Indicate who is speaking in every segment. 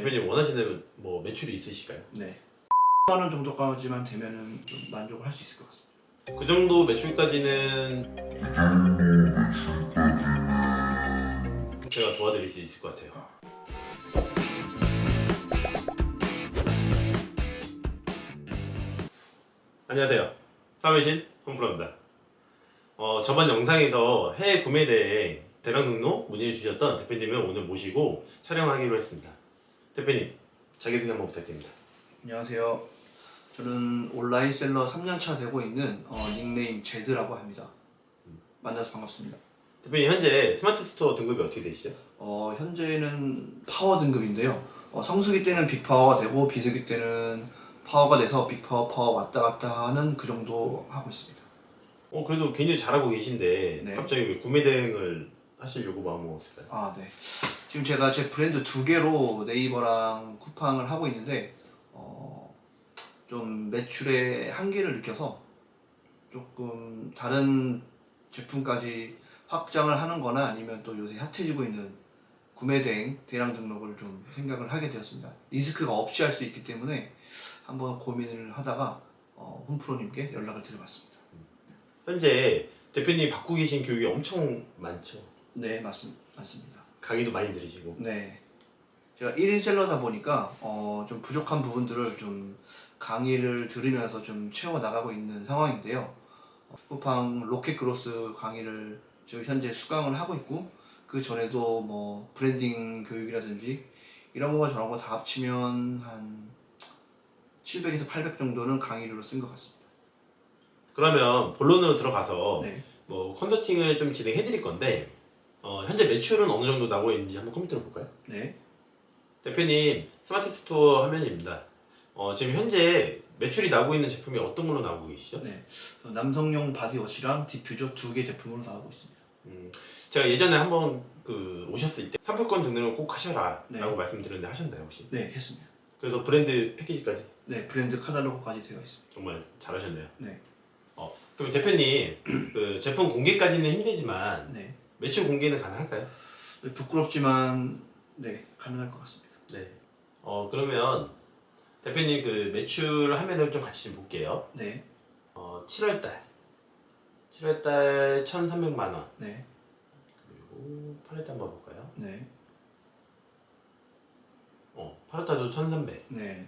Speaker 1: 대표님 원하시는 뭐 매출이 있으실까요?
Speaker 2: 네. 10만 원 정도까지만 되면은 좀 만족을 할 수 있을 것 같습니다.
Speaker 1: 그 정도 매출까지는 제가 도와드릴 수 있을 것 같아요. 안녕하세요. 사무실 홈프로입니다. 저번 영상에서 해외 구매에 대해 대량 등록 문의해 주셨던 대표님을 오늘 모시고 촬영하기로 했습니다. 대표님, 자기소개 한번 부탁드립니다.
Speaker 2: 안녕하세요. 저는 온라인 셀러 3년차 되고 있는 닉네임 제드라고 합니다. 만나서 반갑습니다.
Speaker 1: 대표님, 현재 스마트 스토어 등급이 어떻게 되시죠?
Speaker 2: 현재는 파워 등급인데요. 성수기 때는 빅파워가 되고 비수기 때는 파워가 돼서 빅파워 파워 왔다 갔다 하는 그 정도 하고 있습니다.
Speaker 1: 그래도 굉장히 잘하고 계신데
Speaker 2: 네.
Speaker 1: 갑자기 왜 구매 대행을 하시려고 마음먹었을까요?
Speaker 2: 네. 지금 제가 제 브랜드 2개로 네이버랑 쿠팡을 하고 있는데 좀 매출의 한계를 느껴서 조금 다른 제품까지 확장을 하는 거나 아니면 또 요새 핫해지고 있는 구매 대행 대량 등록을 좀 생각을 하게 되었습니다. 리스크가 없이 할 수 있기 때문에 한번 고민을 하다가 홈프로님께 연락을 드려봤습니다.
Speaker 1: 현재 대표님이 받고 계신 교육이 엄청 많죠?
Speaker 2: 네, 맞습니다.
Speaker 1: 강의도 많이 들으시고.
Speaker 2: 네. 제가 1인 셀러다 보니까 좀 부족한 부분들을 좀 강의를 들으면서 좀 채워 나가고 있는 상황인데요. 쿠팡 로켓 그로스 강의를 지금 현재 수강을 하고 있고, 그 전에도 뭐 브랜딩 교육이라든지 이런 거 저런 거 다 합치면 한 700에서 800 정도는 강의료로 쓴 것 같습니다.
Speaker 1: 그러면 본론으로 들어가서
Speaker 2: 네.
Speaker 1: 뭐 컨설팅을 좀 진행해 드릴 건데 현재 매출은 어느 정도 나오고 있는지 한번 컴퓨터로 볼까요?
Speaker 2: 네.
Speaker 1: 대표님, 스마트 스토어 화면입니다. 지금 현재 매출이 나오고 있는 제품이 어떤 걸로 나오고 계시죠?
Speaker 2: 네. 남성용 바디워시랑 디퓨저 2개 제품으로 나오고 있습니다.
Speaker 1: 제가 예전에 한번 오셨을 때 상표권 등록을 꼭 하셔라
Speaker 2: 네.
Speaker 1: 라고 말씀드렸는데 하셨나요 혹시?
Speaker 2: 네, 했습니다.
Speaker 1: 그래서 브랜드 패키지까지?
Speaker 2: 네, 브랜드 카탈로그까지 되어 있습니다.
Speaker 1: 정말 잘하셨네요.
Speaker 2: 네.
Speaker 1: 그럼 대표님, 제품 공개까지는 힘들지만
Speaker 2: 네.
Speaker 1: 매출 공개는 가능할까요?
Speaker 2: 부끄럽지만 네, 가능할 것 같습니다.
Speaker 1: 네. 그러면 대표님 매출 화면을 좀 같이 좀 볼게요.
Speaker 2: 네.
Speaker 1: 7월달 1,300만 원.
Speaker 2: 네.
Speaker 1: 그리고 8월달 한번 볼까요?
Speaker 2: 네.
Speaker 1: 8월달도 1,300.
Speaker 2: 네.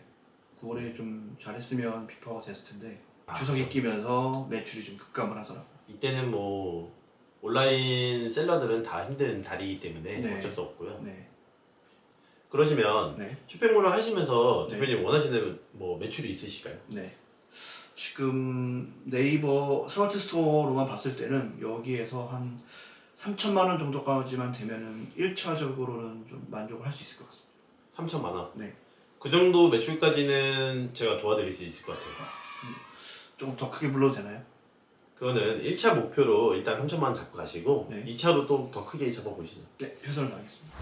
Speaker 2: 9월에 좀 잘했으면 빅파워가 됐을 텐데
Speaker 1: 아,
Speaker 2: 추석이
Speaker 1: 그렇죠.
Speaker 2: 끼면서 매출이 좀 급감을 하더라고요.
Speaker 1: 이때는 뭐 온라인 셀러들은 다 힘든 달이기 때문에
Speaker 2: 네.
Speaker 1: 어쩔 수 없고요.
Speaker 2: 네.
Speaker 1: 그러시면
Speaker 2: 네.
Speaker 1: 쇼핑몰을 하시면서
Speaker 2: 네.
Speaker 1: 대표님 원하시는 뭐 매출이 있으실까요?
Speaker 2: 네. 지금 네이버 스마트 스토어로만 봤을 때는 여기에서 한 3천만 원 정도까지만 되면은 1차적으로는 좀 만족을 할 수 있을 것 같습니다.
Speaker 1: 3천만 원.
Speaker 2: 네.
Speaker 1: 그 정도 매출까지는 제가 도와드릴 수 있을 것 같아요.
Speaker 2: 조금 더 크게 불러도 되나요?
Speaker 1: 그거는 1차 목표로 일단 3천만 원 잡고 가시고
Speaker 2: 네.
Speaker 1: 2차로 또 더 크게 잡아보시죠.
Speaker 2: 네, 최선을 다하겠습니다.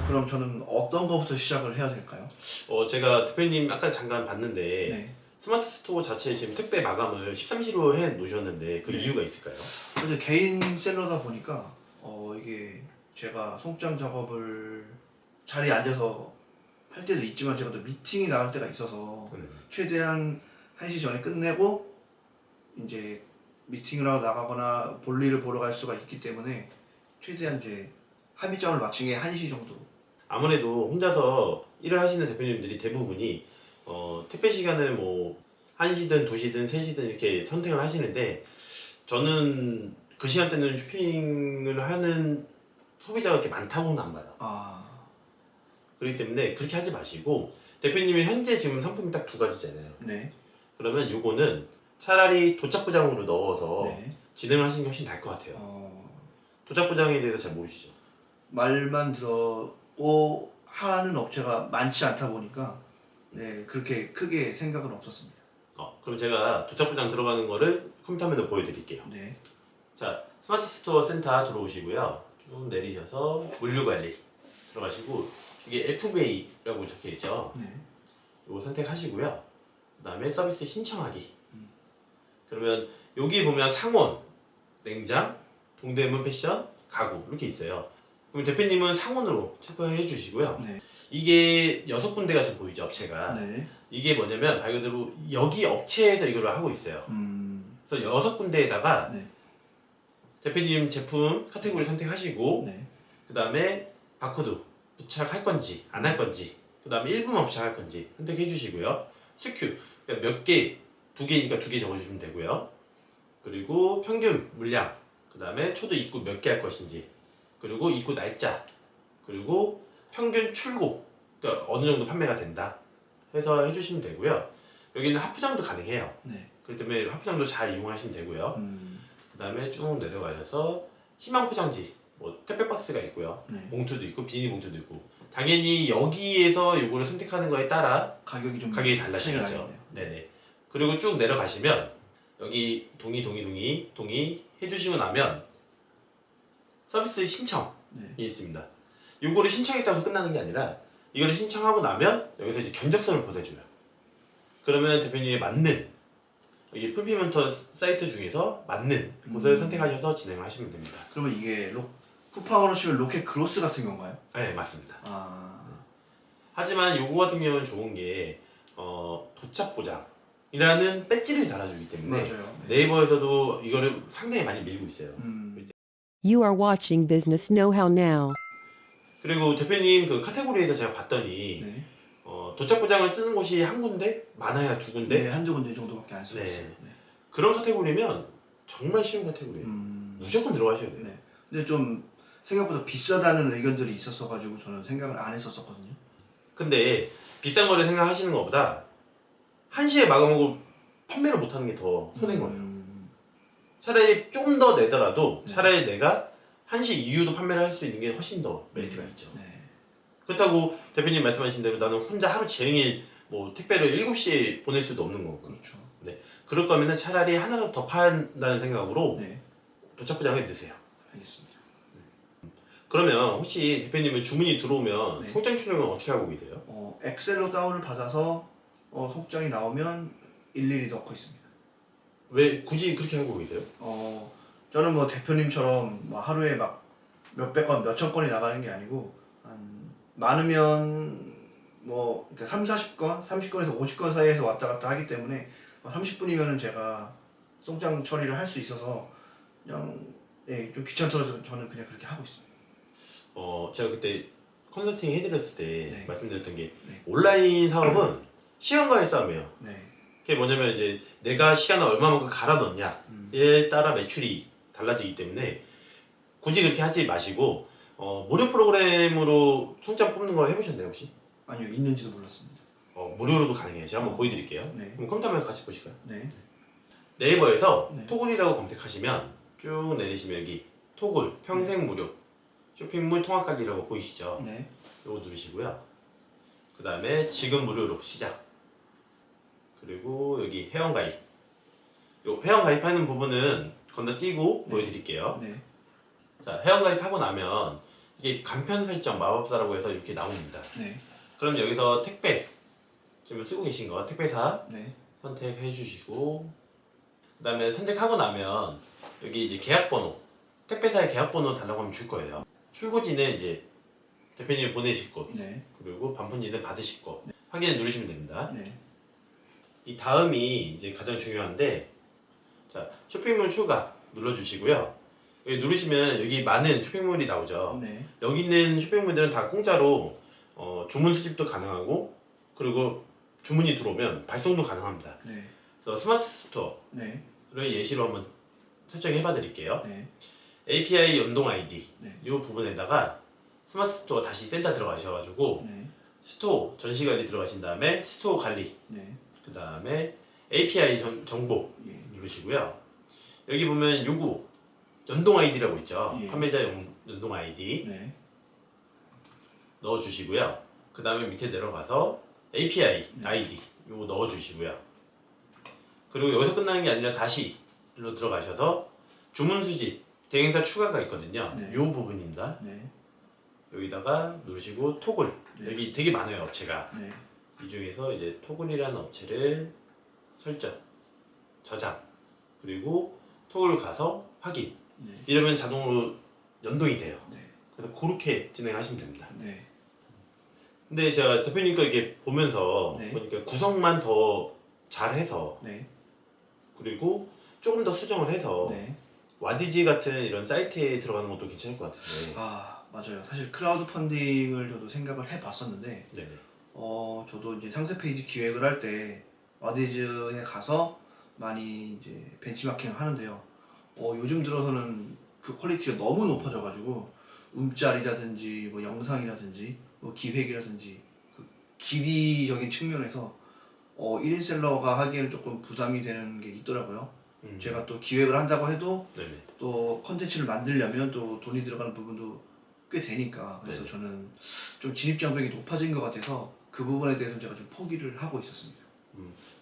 Speaker 2: 그럼 저는 어떤 거부터 시작을 해야 될까요?
Speaker 1: 제가 대표님 아까 잠깐 봤는데
Speaker 2: 네.
Speaker 1: 스마트 스토어 자체에 지금 택배 마감을 13시로 해 놓으셨는데 그
Speaker 2: 네.
Speaker 1: 이유가 있을까요?
Speaker 2: 근데 개인 셀러다 보니까 이게 제가 송장 작업을 자리에 앉아서 할 때도 있지만 제가 또 미팅이 나갈 때가 있어서 최대한 1시 전에 끝내고 이제 미팅을 하고 나가거나 볼일을 보러 갈 수가 있기 때문에 최대한 이제 합의점을 맞춘 게 1시 정도.
Speaker 1: 아무래도 혼자서 일을 하시는 대표님들이 대부분이 택배 시간을 뭐 1시든 2시든 3시든 이렇게 선택을 하시는데 저는 그 시간대는 쇼핑을 하는 소비자가 그렇게 많다고는 안 봐요. 그렇기 때문에 그렇게 하지 마시고 대표님이 현재 지금 상품이 딱 2가지잖아요.
Speaker 2: 네.
Speaker 1: 그러면 요거는 차라리 도착 포장으로 넣어서
Speaker 2: 네.
Speaker 1: 진행을 하시는 게 훨씬 나을 것 같아요. 도착 포장에 대해서 잘 모르시죠?
Speaker 2: 말만 들었고 하는 업체가 많지 않다 보니까 네, 그렇게 크게 생각은 없었습니다.
Speaker 1: 그럼 제가 도착 포장 들어가는 거를 컴퓨터 화면으로 보여드릴게요.
Speaker 2: 네.
Speaker 1: 자, 스마트 스토어 센터 들어오시고요. 쭉 내리셔서 물류 관리 들어가시고 이게 FBA라고 적혀 있죠.
Speaker 2: 네.
Speaker 1: 이거 선택하시고요. 그다음에 서비스 신청하기. 그러면 여기 보면 상온, 냉장, 동대문 패션, 가구 이렇게 있어요. 그럼 대표님은 상온으로 체크해 주시고요.
Speaker 2: 네.
Speaker 1: 이게 6군데가 지금 보이죠, 업체가.
Speaker 2: 네.
Speaker 1: 이게 뭐냐면 말 그대로 여기 업체에서 이걸 하고 있어요. 그래서 6군데에다가
Speaker 2: 네.
Speaker 1: 대표님 제품 카테고리 선택하시고
Speaker 2: 네.
Speaker 1: 그 다음에 바코드 부착할 건지 안 할 건지 그 다음에 일부만 부착할 건지 선택해 주시고요. 스큐 그러니까 몇 개, 2개니까 2개 적어주시면 되고요. 그리고 평균 물량, 그 다음에 초도 입구 몇 개 할 것인지, 그리고 입구 날짜, 그리고 평균 출고, 그러니까 어느 정도 판매가 된다 해서 해주시면 되고요. 여기는 하프장도 가능해요.
Speaker 2: 네.
Speaker 1: 그렇기 때문에 하프장도 잘 이용하시면 되고요. 그 다음에 쭉 내려가셔서 희망 포장지, 뭐 택배 박스가 있고요.
Speaker 2: 네.
Speaker 1: 봉투도 있고 비닐 봉투도 있고. 당연히 여기에서 요거를 선택하는 거에 따라
Speaker 2: 가격이 좀
Speaker 1: 가격이
Speaker 2: 차이가
Speaker 1: 달라지겠죠.
Speaker 2: 나겠네요.
Speaker 1: 네네. 그리고 쭉 내려가시면 여기 동의 해주시고 나면 서비스 신청이
Speaker 2: 네.
Speaker 1: 있습니다. 요거를 신청했다고 해서 끝나는 게 아니라 이거를 신청하고 나면 여기서 이제 견적서를 보내줘요. 그러면 대표님에 맞는 여기 풀피먼터 사이트 중에서 맞는 곳을 선택하셔서 진행을 하시면 됩니다.
Speaker 2: 그러면 이게 쿠팡으로 치면 로켓 그로스 같은 건가요?
Speaker 1: 네, 맞습니다.
Speaker 2: 아.
Speaker 1: 하지만 요거 같은 경우는 좋은 게 도착 보장이라는 배지를 달아주기 때문에
Speaker 2: 맞아요.
Speaker 1: 네이버에서도 이거를 상당히 많이 밀고 있어요.
Speaker 3: You are watching Business Know-how Now.
Speaker 1: 그리고 대표님 그 카테고리에서 제가 봤더니
Speaker 2: 네.
Speaker 1: 도착 보장을 쓰는 곳이 한 군데, 많아야 2군데.
Speaker 2: 네, 한두 군데 정도밖에 안 쓰고
Speaker 1: 네.
Speaker 2: 있어요. 네.
Speaker 1: 그런 카테고리면 정말 쉬운 카테고리예요. 무조건 들어가셔야 돼요.
Speaker 2: 네. 근데 좀 생각보다 비싸다는 의견들이 있었어가지고 저는 생각을 안 했었거든요.
Speaker 1: 근데 비싼 거를 생각하시는 것보다 한시에 마감하고 판매를 못하는 게 더 손해인 거예요. 차라리 좀 더 내더라도
Speaker 2: 네.
Speaker 1: 차라리 내가 한시 이후도 판매를 할 수 있는 게 훨씬 더 메리트가 있죠.
Speaker 2: 네.
Speaker 1: 그렇다고 대표님 말씀하신 대로 나는 혼자 하루 종일 뭐 택배를 7시에 보낼 수도 없는 거고.
Speaker 2: 그렇죠.
Speaker 1: 그럴 거면은 차라리 하나라도 더 판다는 생각으로
Speaker 2: 네.
Speaker 1: 도착 포장해 드세요.
Speaker 2: 알겠습니다.
Speaker 1: 그러면 혹시 대표님은 주문이 들어오면
Speaker 2: 네.
Speaker 1: 송장 출력은 어떻게 하고 계세요?
Speaker 2: 엑셀로 다운을 받아서 송장이 나오면 일일이 넣고 있습니다.
Speaker 1: 왜 굳이 그렇게 하고 계세요?
Speaker 2: 저는 뭐 대표님처럼 뭐 하루에 막 몇백 건, 몇천 건이 나가는 게 아니고 한 많으면 뭐 그러니까 3, 40건, 30건에서 50건 사이에서 왔다 갔다 하기 때문에 30분이면은 제가 송장 처리를 할 수 있어서 그냥 좀 귀찮더라도 저는 그냥 그렇게 하고 있습니다.
Speaker 1: 제가 그때 컨설팅 해드렸을 때
Speaker 2: 네.
Speaker 1: 말씀드렸던 게
Speaker 2: 네.
Speaker 1: 온라인 사업은 시간과의 싸움이에요.
Speaker 2: 네.
Speaker 1: 그게 뭐냐면 이제 내가 시간을 얼마만큼 갈아 넣냐에 따라 매출이 달라지기 때문에 굳이 그렇게 하지 마시고 무료 프로그램으로 송장 뽑는 거 해보셨나요 혹시?
Speaker 2: 아니요, 있는지도 몰랐습니다.
Speaker 1: 무료로도 가능해요. 제가 한번 보여드릴게요.
Speaker 2: 네.
Speaker 1: 그럼 컴퓨터만 같이 보실까요?
Speaker 2: 네.
Speaker 1: 네이버에서
Speaker 2: 네.
Speaker 1: 토글이라고 검색하시면 쭉 내리시면 여기 토글 평생 무료 쇼핑몰 통합관리라고 보이시죠?
Speaker 2: 네.
Speaker 1: 이거 누르시고요. 그 다음에 지금 무료로 시작. 그리고 여기 회원가입. 요 회원가입하는 부분은 건너뛰고
Speaker 2: 네.
Speaker 1: 보여드릴게요.
Speaker 2: 네.
Speaker 1: 자, 회원가입하고 나면 이게 간편 설정 마법사라고 해서 이렇게 나옵니다.
Speaker 2: 네.
Speaker 1: 그럼 여기서 택배 지금 쓰고 계신 거 택배사
Speaker 2: 네.
Speaker 1: 선택해 주시고 그 다음에 선택하고 나면 여기 이제 계약번호 택배사의 계약번호 달라고 하면 줄 거예요. 출고지는 이제 대표님이 보내실 곳
Speaker 2: 네.
Speaker 1: 그리고 반품지는 받으실 곳 확인을 누르시면 됩니다.
Speaker 2: 네.
Speaker 1: 이 다음이 이제 가장 중요한데 자 쇼핑몰 추가 눌러주시고요. 여기 누르시면 여기 많은 쇼핑몰이 나오죠.
Speaker 2: 네.
Speaker 1: 여기 있는 쇼핑몰들은 다 공짜로 주문 수집도 가능하고 그리고 주문이 들어오면 발송도 가능합니다.
Speaker 2: 네.
Speaker 1: 그래서 스마트 스토어를
Speaker 2: 네.
Speaker 1: 예시로 한번 설정해 봐 드릴게요.
Speaker 2: 네.
Speaker 1: API 연동 아이디
Speaker 2: 네.
Speaker 1: 이 부분에다가 스마트 스토어 다시 센터 들어가셔가지고
Speaker 2: 네.
Speaker 1: 스토어 전시 관리 들어가신 다음에 스토어 관리
Speaker 2: 네.
Speaker 1: 그 다음에 API 정보
Speaker 2: 예.
Speaker 1: 누르시고요. 여기 보면 요구 연동 아이디라고 있죠.
Speaker 2: 예.
Speaker 1: 판매자 연동 아이디
Speaker 2: 네.
Speaker 1: 넣어주시고요. 그 다음에 밑에 내려가서 API
Speaker 2: 네.
Speaker 1: 아이디 요거 넣어주시고요. 그리고 여기서 끝나는 게 아니라 다시 일로 들어가셔서 주문 수집 대행사 추가가 있거든요.
Speaker 2: 네.
Speaker 1: 요 부분입니다.
Speaker 2: 네.
Speaker 1: 여기다가 누르시고 토글
Speaker 2: 네.
Speaker 1: 여기 되게 많아요 업체가.
Speaker 2: 네.
Speaker 1: 이 중에서 이제 토글이라는 업체를 설정, 저장, 그리고 토글 가서 확인.
Speaker 2: 네.
Speaker 1: 이러면 자동으로 연동이 돼요.
Speaker 2: 네.
Speaker 1: 그래서 그렇게 진행하시면 됩니다.
Speaker 2: 네.
Speaker 1: 근데 제가 대표님 거 이게 보면서
Speaker 2: 네.
Speaker 1: 보니까 구성만 더 잘해서
Speaker 2: 네.
Speaker 1: 그리고 조금 더 수정을 해서
Speaker 2: 네.
Speaker 1: 와디지 같은 이런 사이트에 들어가는 것도 괜찮을 것 같은데.
Speaker 2: 아, 맞아요. 사실 크라우드 펀딩을 저도 생각을 해봤었는데,
Speaker 1: 네네.
Speaker 2: 저도 이제 상세 페이지 기획을 할 때 와디즈에 가서 많이 이제 벤치마킹을 하는데요. 요즘 들어서는 그 퀄리티가 너무 높아져가지고 음짤이라든지 뭐 영상이라든지 뭐 기획이라든지 그 길이적인 측면에서 1인 셀러가 하기에는 조금 부담이 되는 게 있더라고요. 제가 또 기획을 한다고 해도
Speaker 1: 네네.
Speaker 2: 또 컨텐츠를 만들려면 또 돈이 들어가는 부분도 꽤 되니까 그래서
Speaker 1: 네.
Speaker 2: 저는 좀 진입장벽이 높아진 것 같아서 그 부분에 대해서 제가 좀 포기를 하고 있었습니다.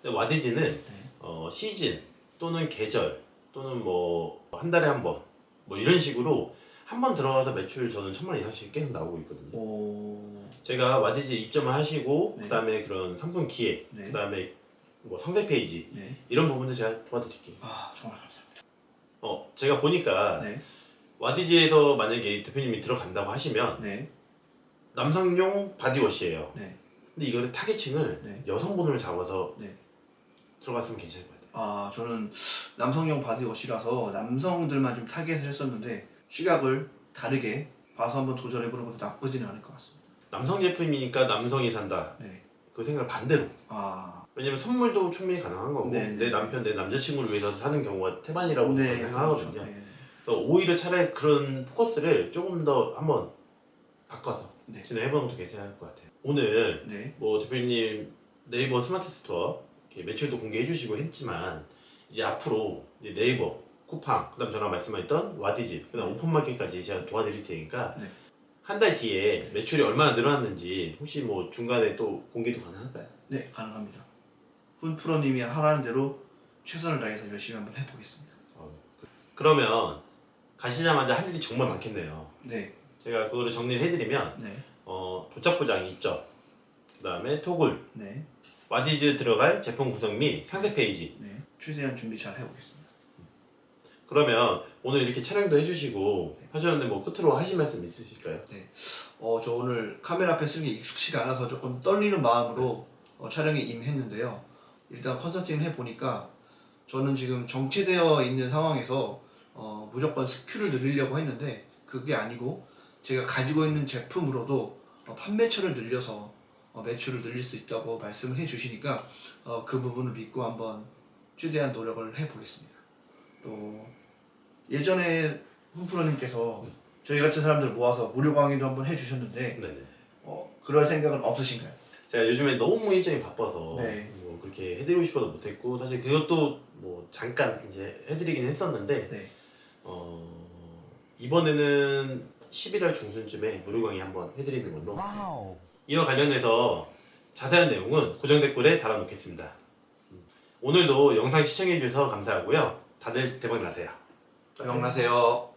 Speaker 1: 근데 와디지는
Speaker 2: 네.
Speaker 1: 시즌 또는 계절 또는 뭐 한 달에 한 번 뭐 이런 식으로 한 번 들어가서 매출 저는 1,000만 원 이상씩 계속 나오고 있거든요. 제가 와디지 입점을 하시고
Speaker 2: 네.
Speaker 1: 그다음에 그런 상품 기획,
Speaker 2: 네.
Speaker 1: 그다음에 뭐 상세 페이지
Speaker 2: 네.
Speaker 1: 이런 부분도 제가 도와드릴게요.
Speaker 2: 아, 정말 감사합니다.
Speaker 1: 제가 보니까
Speaker 2: 네.
Speaker 1: 와디지에서 만약에 대표님이 들어간다고 하시면
Speaker 2: 네.
Speaker 1: 남성용 바디워시예요.
Speaker 2: 네.
Speaker 1: 근데 이거를 타겟층을
Speaker 2: 네.
Speaker 1: 여성분을 잡아서
Speaker 2: 네.
Speaker 1: 들어갔으면 괜찮을 것 같아요.
Speaker 2: 아, 저는 남성용 바디워시라서 남성들만 좀 타겟을 했었는데 시각을 다르게 봐서 한번 도전해보는 것도 나쁘지는 않을 것 같습니다.
Speaker 1: 남성 제품이니까 남성이 산다.
Speaker 2: 네.
Speaker 1: 그 생각을 반대로.
Speaker 2: 아,
Speaker 1: 왜냐면 선물도 충분히 가능한 거고
Speaker 2: 네,
Speaker 1: 내
Speaker 2: 네.
Speaker 1: 남편, 내 남자친구를 위해서 사는 경우가 태반이라고 저는 생각하거든요.
Speaker 2: 그렇죠. 네.
Speaker 1: 그래서 오히려 차라리 그런 포커스를 조금 더 한번 바꿔서
Speaker 2: 네.
Speaker 1: 진행해보는 것도 괜찮을 것 같아요. 오늘
Speaker 2: 네.
Speaker 1: 뭐 대표님 네이버 스마트 스토어 이렇게 매출도 공개해주시고 했지만 이제 앞으로 이제 네이버, 쿠팡, 그다음 저랑 말씀하셨던 와디즈, 그다음 오픈마켓까지 제가 도와드릴 테니까
Speaker 2: 네.
Speaker 1: 한 달 뒤에 매출이 얼마나 늘어났는지 혹시 뭐 중간에 또 공개도 가능할까요?
Speaker 2: 네, 가능합니다. 훈프로님이 하라는 대로 최선을 다해서 열심히 한번 해보겠습니다.
Speaker 1: 그러면 가시자마자 할 일이 정말 많겠네요.
Speaker 2: 네.
Speaker 1: 제가 그거를 정리를 해드리면
Speaker 2: 네.
Speaker 1: 도착 보장 있죠. 그다음에 토글,
Speaker 2: 네.
Speaker 1: 와디즈 들어갈 제품 구성 및 상세 페이지.
Speaker 2: 네. 최대한 준비 잘 해보겠습니다.
Speaker 1: 그러면 오늘 이렇게 촬영도 해주시고 하셨는데 뭐 끝으로 하실 말씀 있으실까요?
Speaker 2: 저 오늘 카메라 앞에 쓰는 게 익숙치가 않아서 조금 떨리는 마음으로 촬영에 임했는데요. 일단 컨설팅을 해보니까 저는 지금 정체되어 있는 상황에서 무조건 스큐를 늘리려고 했는데 그게 아니고 제가 가지고 있는 제품으로도 판매처를 늘려서 매출을 늘릴 수 있다고 말씀을 해주시니까 그 부분을 믿고 한번 최대한 노력을 해보겠습니다. 또 예전에 훈프로님께서 저희 같은 사람들 모아서 무료 강의도 한번 해주셨는데
Speaker 1: 네네.
Speaker 2: 그럴 생각은 없으신가요?
Speaker 1: 제가 요즘에 너무 일정이 바빠서
Speaker 2: 네.
Speaker 1: 뭐 그렇게 해드리고 싶어도 못했고 사실 그것도 뭐 잠깐 이제 해드리긴 했었는데
Speaker 2: 네.
Speaker 1: 이번에는 11월 중순쯤에 무료 강의 한번 해드리는 걸로. 이와 관련해서 자세한 내용은 고정 댓글에 달아놓겠습니다. 오늘도 영상 시청해주셔서 감사하고요. 다들 대박 나세요.
Speaker 2: 대박 나세요.